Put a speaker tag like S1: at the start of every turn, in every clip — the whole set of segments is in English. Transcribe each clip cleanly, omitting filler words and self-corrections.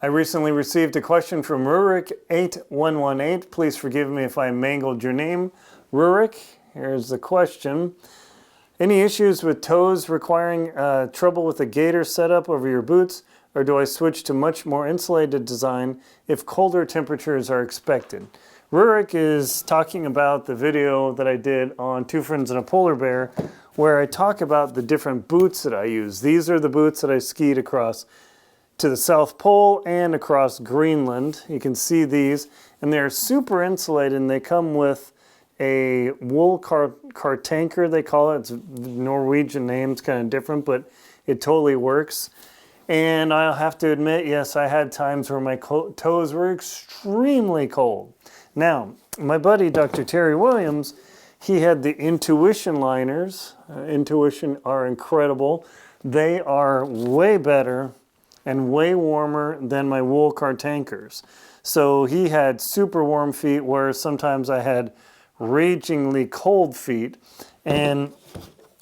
S1: I recently received a question from Rurik8118. Please forgive me if I mangled your name. Rurik, here's the question. Any issues with toes requiring trouble with the gaiter setup over your boots, or do I switch to much more insulated design if colder temperatures are expected? Rurik is talking about the video that I did on Two Friends and a Polar Bear, where I talk about the different boots that I use. These are the boots that I skied across to the South Pole and across Greenland. You can see these, and they're super insulated, and they come with a wool cartanker, they call it. It's a Norwegian name, it's kind of different, but it totally works. And I'll have to admit, yes, I had times where my toes were extremely cold. Now, my buddy, Dr. Terry Williams, he had the Intuition liners. Intuition are incredible. They are way better and way warmer than my wool cartankers. So he had super warm feet, where sometimes I had ragingly cold feet. And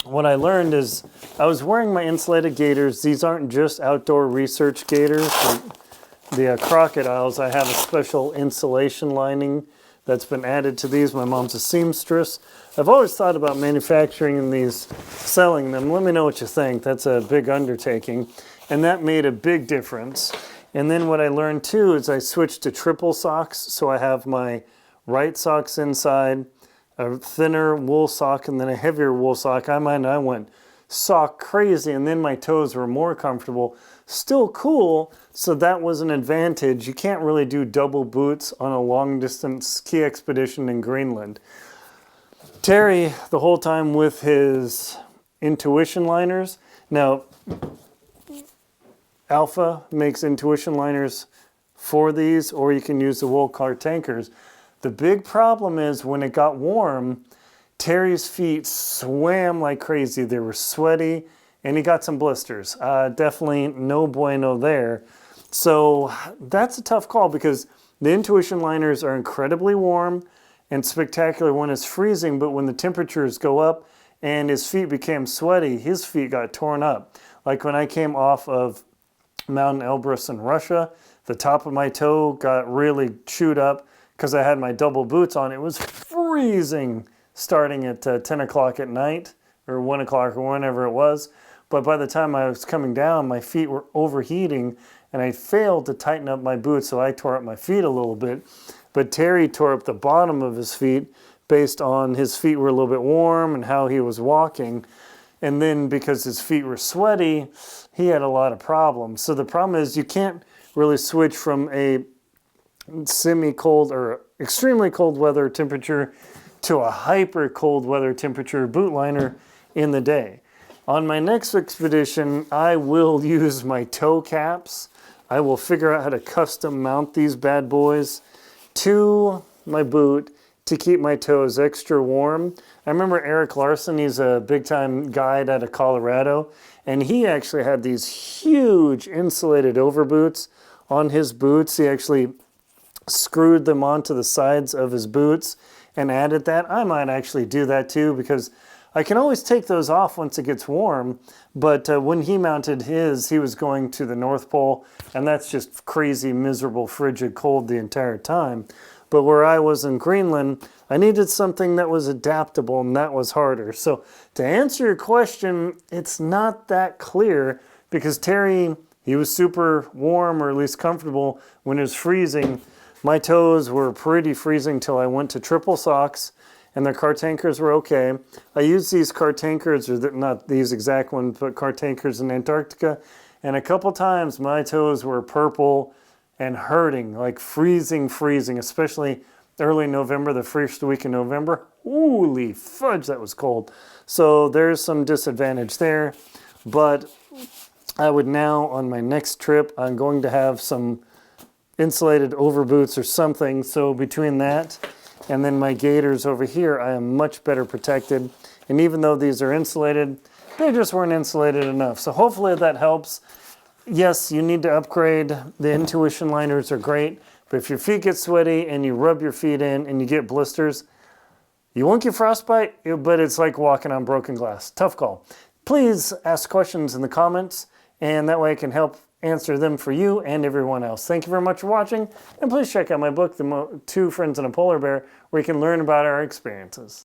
S1: what I learned is I was wearing my insulated gaiters. These aren't just outdoor research gaiters. The crocodiles, I have a special insulation lining that's been added to these. My mom's a seamstress. I've always thought about manufacturing these, selling them. Let me know what you think. That's a big undertaking. And that made a big difference. And then what I learned too is I switched to triple socks. So I have my right socks inside, a thinner wool sock, and then a heavier wool sock. I went sock crazy, and then my toes were more comfortable. Still cool, so that was an advantage. You can't really do double boots on a long distance ski expedition in Greenland. Terry, the whole time with his Intuition liners. Now, Alpha makes Intuition liners for these, or you can use the wool cartankers. The big problem is when it got warm, Terry's feet swam like crazy. They were sweaty, and he got some blisters. Definitely no bueno there. So that's a tough call, because the Intuition liners are incredibly warm and spectacular when it's freezing, but when the temperatures go up and his feet became sweaty, his feet got torn up. Like when I came off of Mount Elbrus in Russia, the top of my toe got really chewed up because I had my double boots on. It was freezing starting at 10 o'clock at night, or 1 o'clock, or whenever it was. But by the time I was coming down, my feet were overheating, and I failed to tighten up my boots, so I tore up my feet a little bit. But Terry tore up the bottom of his feet based on his feet were a little bit warm and how he was walking. And then because his feet were sweaty, he had a lot of problems. So the problem is you can't really switch from a semi-cold or extremely cold weather temperature to a hyper cold weather temperature boot liner in the day. On my next expedition, I will use my toe caps. I will figure out how to custom mount these bad boys to my boot to keep my toes extra warm. I remember Eric Larson, he's a big time guide out of Colorado, and he actually had these huge insulated overboots on his boots. He actually screwed them onto the sides of his boots and added that. I might actually do that too, because I can always take those off once it gets warm. But when he mounted his, he was going to the North Pole, and that's just crazy, miserable, frigid cold the entire time. But where I was in Greenland, I needed something that was adaptable, and that was harder. So to answer your question, it's not that clear, because Terry, he was super warm, or at least comfortable when it was freezing. My toes were pretty freezing till I went to triple socks, and their cartankers were okay. I used these cartankers, or not these exact ones, but cartankers in Antarctica, and a couple times my toes were purple and hurting, like freezing, especially early November, the first week in November. Holy fudge, that was cold. So there's some disadvantage there, but I would now, on my next trip, I'm going to have some insulated overboots or something. So between that and then my gaiters over here, I am much better protected. And even though these are insulated, they just weren't insulated enough. So hopefully that helps. Yes, you need to upgrade. The Intuition liners are great, but if your feet get sweaty and you rub your feet in and you get blisters, you won't get frostbite, but it's like walking on broken glass. Tough call. Please ask questions in the comments, and that way I can help answer them for you and everyone else. Thank you very much for watching, and please check out my book, Two Friends and a Polar Bear, where you can learn about our experiences.